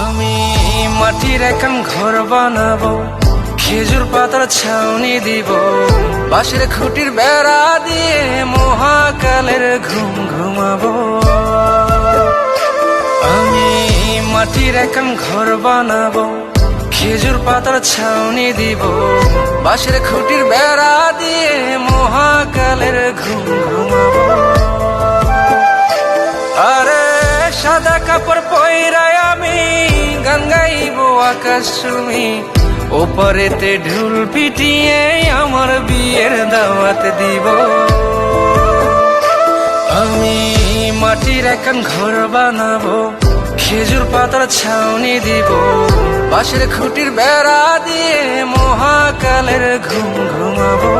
আমি মাটির এখন ঘর বানাবো, খেজুর পাতার ছাউনি দিব, বাঁশের খুঁটির বেড়া দিয়ে মহাকালের ঘুম ঘুমাবো। আমি মাটির এখন ঘর বানাবো, খেজুর পাতার ছাউনি দিব, বাঁশের খুঁটির বেড়া দিয়ে মহাকালের ঘুম ঘুমাবো। আরে সাদা কাপড় পয়রায় আমি গান গাইবো আকাশ চুমি, ওপারেতে ঢোল পিটিয়ে আমার বিয়ের দাওয়াত দিব। আমি মাটির এখন ঘর বানাবো, খেজুর পাতার ছাউনি দিব, বাঁশের খুঁটির বেড়া দিয়ে মহাকালের ঘুম ঘুমাবো।